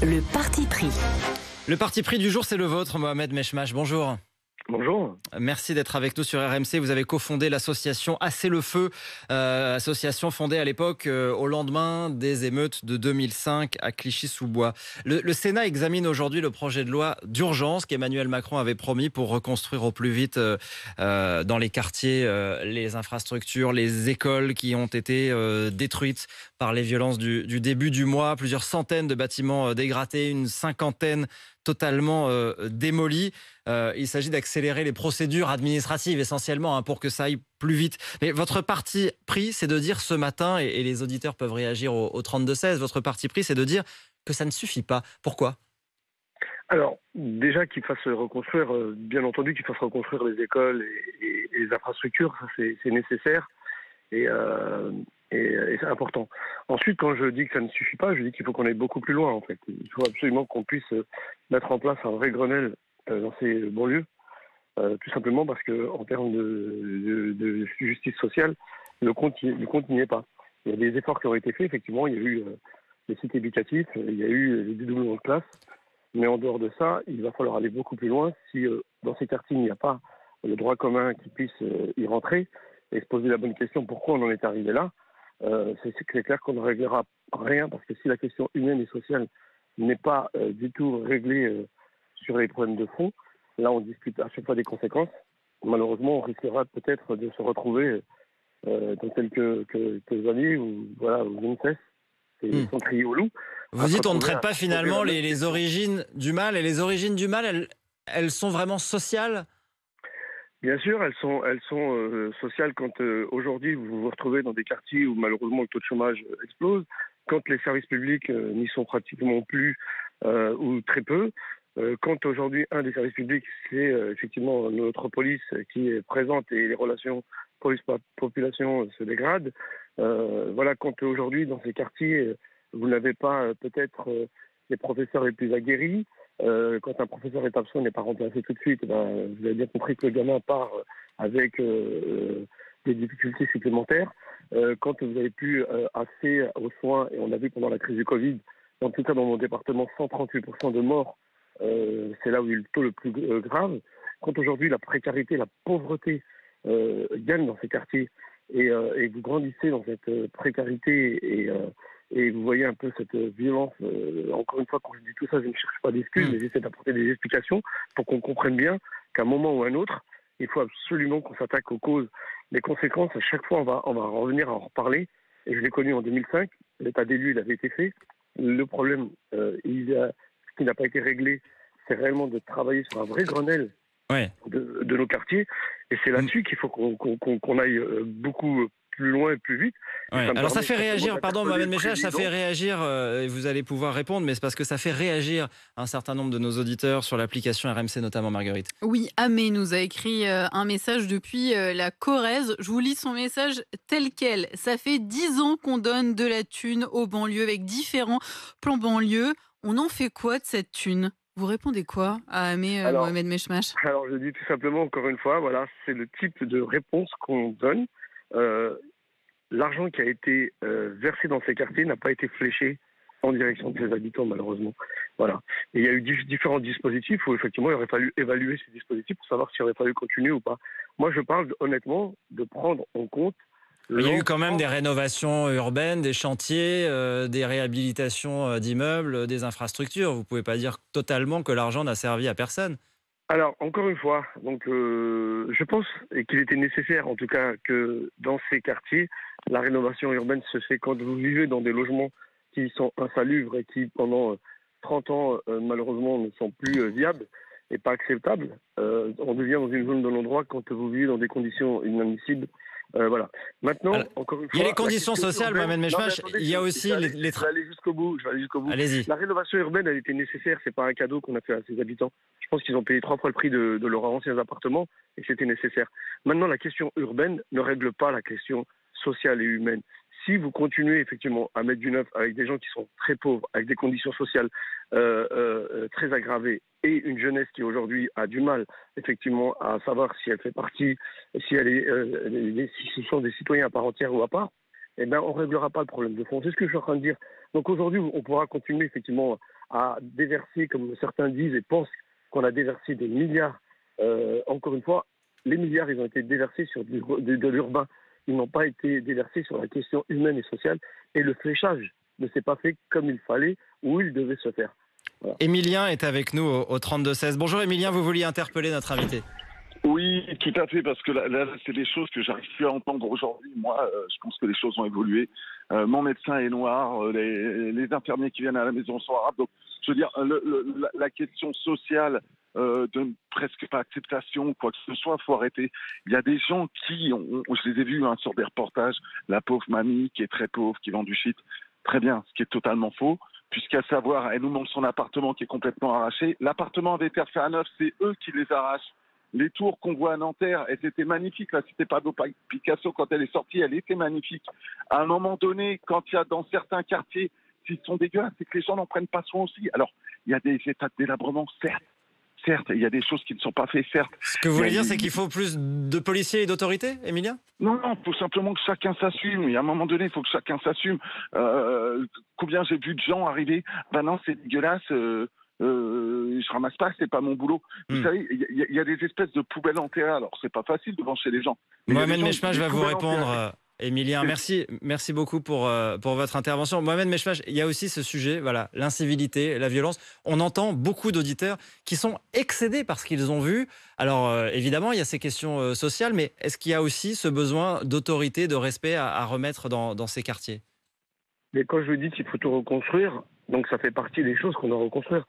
Le parti pris. Le parti pris du jour, c'est le vôtre, Mohamed Meshmash. Bonjour. Bonjour. Merci d'être avec nous sur RMC. Vous avez cofondé l'association Assez le Feu, association fondée à l'époque au lendemain des émeutes de 2005 à Clichy-sous-Bois. Le Sénat examine aujourd'hui le projet de loi d'urgence qu'Emmanuel Macron avait promis pour reconstruire au plus vite dans les quartiers les infrastructures, les écoles qui ont été détruites par les violences du début du mois. Plusieurs centaines de bâtiments dégradés, une cinquantaine totalement démolis. Il s'agit d'accélérer les procédures administratives essentiellement pour que ça aille plus vite. Mais votre parti pris, c'est de dire ce matin, et les auditeurs peuvent réagir au 32-16, votre parti pris, c'est de dire que ça ne suffit pas. Pourquoi ? Alors, déjà qu'il fasse reconstruire, bien entendu qu'il fasse reconstruire les écoles et les infrastructures, ça c'est nécessaire et c'est important. Ensuite, quand je dis que ça ne suffit pas, je dis qu'il faut qu'on aille beaucoup plus loin en fait. Il faut absolument qu'on puisse mettre en place un vrai Grenelle dans ces banlieues, tout simplement parce que en termes de justice sociale, le compte n'y est pas. Il y a des efforts qui ont été faits, effectivement, il y a eu les sites éducatifs, il y a eu les dédoublements de classe, mais en dehors de ça, il va falloir aller beaucoup plus loin si dans ces quartiers il n'y a pas le droit commun qui puisse y rentrer et se poser la bonne question pourquoi on en est arrivé là. C'est clair qu'on ne réglera rien parce que si la question humaine et sociale n'est pas du tout réglée sur les problèmes de fond, là on discute à chaque fois des conséquences. Malheureusement, on risquera peut-être de se retrouver dans quelques années où je ne sais, c'est sans crier au loup. Vous dites on ne traite pas finalement les origines du mal, et les origines du mal, elles sont vraiment sociales ? Bien sûr, elles sont sociales quand aujourd'hui vous vous retrouvez dans des quartiers où malheureusement le taux de chômage explose, quand les services publics n'y sont pratiquement plus ou très peu, quand aujourd'hui un des services publics c'est effectivement notre police qui est présente et les relations police-population se dégradent. Quand aujourd'hui dans ces quartiers vous n'avez pas peut-être les professeurs les plus aguerris. Quand un professeur est absent, n'est pas remplacé tout de suite, vous avez bien compris que le gamin part avec des difficultés supplémentaires. Quand vous n'avez plus accès aux soins, et on a vu pendant la crise du Covid, en tout cas dans mon département, 138% de morts, c'est là où il y a eu le taux le plus grave. Quand aujourd'hui la précarité, la pauvreté gagnent dans ces quartiers, et vous grandissez dans cette précarité et vous voyez un peu cette violence. Encore une fois, quand je dis tout ça, je ne cherche pas d'excuses, mais j'essaie d'apporter des explications pour qu'on comprenne bien qu'à un moment ou à un autre, il faut absolument qu'on s'attaque aux causes. Les conséquences, à chaque fois, on va revenir à en reparler. Et je l'ai connu en 2005. L'état des lieux, il avait été fait. Le problème, ce qui n'a pas été réglé, c'est réellement de travailler sur un vrai Grenelle de nos quartiers. Et c'est là-dessus qu'il faut qu'on aille beaucoup plus loin et plus vite. Alors ça fait réagir, pardon Mohamed Meshmash, ça fait réagir, et vous allez pouvoir répondre, mais c'est parce que ça fait réagir un certain nombre de nos auditeurs sur l'application RMC, notamment Marguerite. Oui, Amé nous a écrit un message depuis la Corrèze. Je vous lis son message tel quel. Ça fait 10 ans qu'on donne de la thune aux banlieues avec différents plans banlieues. On en fait quoi de cette thune ? Vous répondez quoi à Amé, Mohamed Meshmash ? Alors je dis tout simplement, encore une fois, c'est le type de réponse qu'on donne. L'argent qui a été versé dans ces quartiers n'a pas été fléché en direction de ses habitants, malheureusement. Voilà. Et il y a eu différents dispositifs où effectivement il aurait fallu évaluer ces dispositifs pour savoir s'il aurait fallu continuer ou pas. Moi je parle honnêtement de prendre en compte. Il y a eu quand même des rénovations urbaines, des chantiers, des réhabilitations d'immeubles, des infrastructures. Vous ne pouvez pas dire totalement que l'argent n'a servi à personne. Alors, encore une fois, je pense qu'il était nécessaire, en tout cas, que dans ces quartiers, la rénovation urbaine se fait quand vous vivez dans des logements qui sont insalubres et qui, pendant 30 ans, malheureusement, ne sont plus viables et pas acceptables. On devient dans une zone de non-droit quand vous vivez dans des conditions inadmissibles. Voilà. Maintenant, encore une fois, il y a les conditions sociales, Mohamed Meshmash. Il y a aussi les. Je vais aller jusqu'au bout. Allez-y. La rénovation urbaine, elle était nécessaire. C'est pas un cadeau qu'on a fait à ses habitants. Je pense qu'ils ont payé 3 fois le prix de leurs anciens appartements et c'était nécessaire. Maintenant, la question urbaine ne règle pas la question sociale et humaine. Si vous continuez effectivement à mettre du neuf avec des gens qui sont très pauvres, avec des conditions sociales très aggravées, et une jeunesse qui aujourd'hui a du mal effectivement à savoir si elle fait partie, si ce sont des citoyens à part entière ou à part, eh ben, on ne réglera pas le problème de fond. C'est ce que je suis en train de dire. Donc aujourd'hui, on pourra continuer effectivement à déverser, comme certains disent et pensent qu'on a déversé des milliards. Encore une fois, les milliards, ils ont été déversés sur de l'urbain. Ils n'ont pas été déversés sur la question humaine et sociale. Et le fléchage ne s'est pas fait comme il fallait, où il devait se faire. Voilà. Emilien est avec nous au 32-16. Bonjour Emilien, vous vouliez interpeller notre invité. Oui, tout à fait, parce que là c'est des choses que j'arrive plus à entendre aujourd'hui. Moi, je pense que les choses ont évolué. Mon médecin est noir, les infirmiers qui viennent à la maison sont arabes. Donc, je veux dire, la question sociale de presque pas acceptation ou quoi que ce soit, faut arrêter. Il y a des gens qui, je les ai vus sur des reportages, la pauvre mamie qui est très pauvre, qui vend du shit, très bien, ce qui est totalement faux. Puisqu'à savoir, elle nous montre son appartement qui est complètement arraché. L'appartement avait été refait à neuf, c'est eux qui les arrachent. Les tours qu'on voit à Nanterre, elles étaient magnifiques. Là, c'était Pablo Picasso, quand elle est sortie, elle était magnifique. À un moment donné, quand il y a dans certains quartiers, s'ils sont dégueulasses, c'est que les gens n'en prennent pas soin aussi. Alors, il y a des états de délabrement, certes, il y a des choses qui ne sont pas faites, certes. Ce que vous voulez dire, c'est qu'il faut plus de policiers et d'autorités, Emilien ? Non, il faut simplement que chacun s'assume. Et à un moment donné, il faut que chacun s'assume. Combien j'ai vu de gens arriver, ben non, c'est dégueulasse, je ramasse pas, c'est pas mon boulot. Vous savez, il y a des espèces de poubelles enterrées. Alors, c'est pas facile devant chez les gens. Mohamed Mechmach va vous répondre. Emilien, merci beaucoup pour votre intervention. Mohamed Mechmach, il y a aussi ce sujet, voilà, l'incivilité, la violence. On entend beaucoup d'auditeurs qui sont excédés par ce qu'ils ont vu. Alors, évidemment, il y a ces questions sociales, mais est-ce qu'il y a aussi ce besoin d'autorité, de respect à remettre dans ces quartiers ? Mais quand je dis qu'il faut tout reconstruire, donc ça fait partie des choses qu'on doit reconstruire.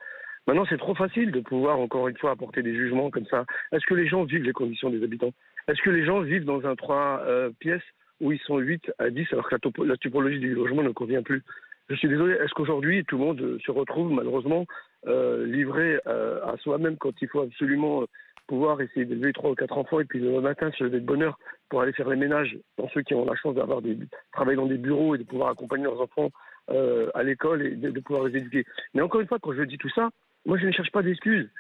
Maintenant, c'est trop facile de pouvoir, encore une fois, apporter des jugements comme ça. Est-ce que les gens vivent les conditions des habitants ? Est-ce que les gens vivent dans un 3 pièces où ils sont 8 à 10 alors que la typologie du logement ne convient plus ? Je suis désolé, est-ce qu'aujourd'hui, tout le monde se retrouve malheureusement livré à soi-même quand il faut absolument pouvoir essayer d'élever 3 ou 4 enfants et puis le matin se lever de bonne heure pour aller faire les ménages dans ceux qui ont la chance d'avoir travailler dans des bureaux et de pouvoir accompagner leurs enfants à l'école et de pouvoir les éduquer. Mais encore une fois, quand je dis tout ça, moi je ne cherche pas d'excuses.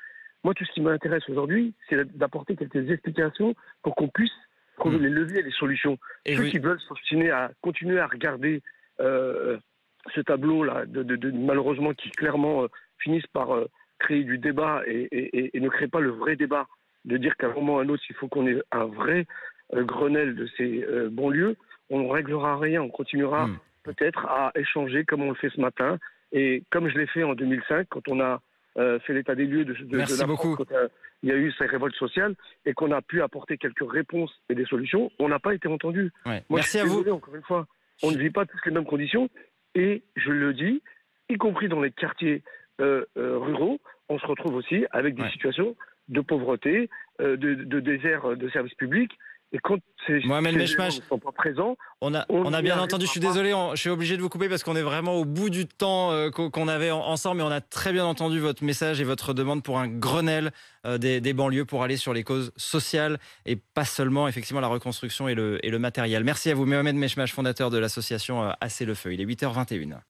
Moi, tout ce qui m'intéresse aujourd'hui, c'est d'apporter quelques explications pour qu'on puisse trouver les leviers et les solutions. Et ceux qui veulent s'obstiner à continuer à regarder ce tableau-là, malheureusement, qui clairement finissent par créer du débat et ne créent pas le vrai débat, de dire qu'à un moment ou à un autre, il faut qu'on ait un vrai Grenelle de ces banlieues, on ne réglera rien, on continuera peut-être à échanger comme on le fait ce matin, et comme je l'ai fait en 2005, quand on a fait l'état des lieux de la France, quand il y a eu ces révoltes sociales, et qu'on a pu apporter quelques réponses et des solutions, on n'a pas été entendu. Ouais. Moi, merci je suis à désolé, vous. encore une fois, on ne vit pas tous les mêmes conditions, et je le dis, y compris dans les quartiers ruraux, on se retrouve aussi avec des situations de pauvreté, de désert de services publics. Et quand ces gens ne sont pas présents, on a bien entendu, je suis désolé, je suis obligé de vous couper parce qu'on est vraiment au bout du temps qu'on avait ensemble, mais on a très bien entendu votre message et votre demande pour un Grenelle des banlieues pour aller sur les causes sociales et pas seulement effectivement la reconstruction et le matériel. Merci à vous, Mohamed Mechmach, fondateur de l'association Assez le Feu. Il est 8h21.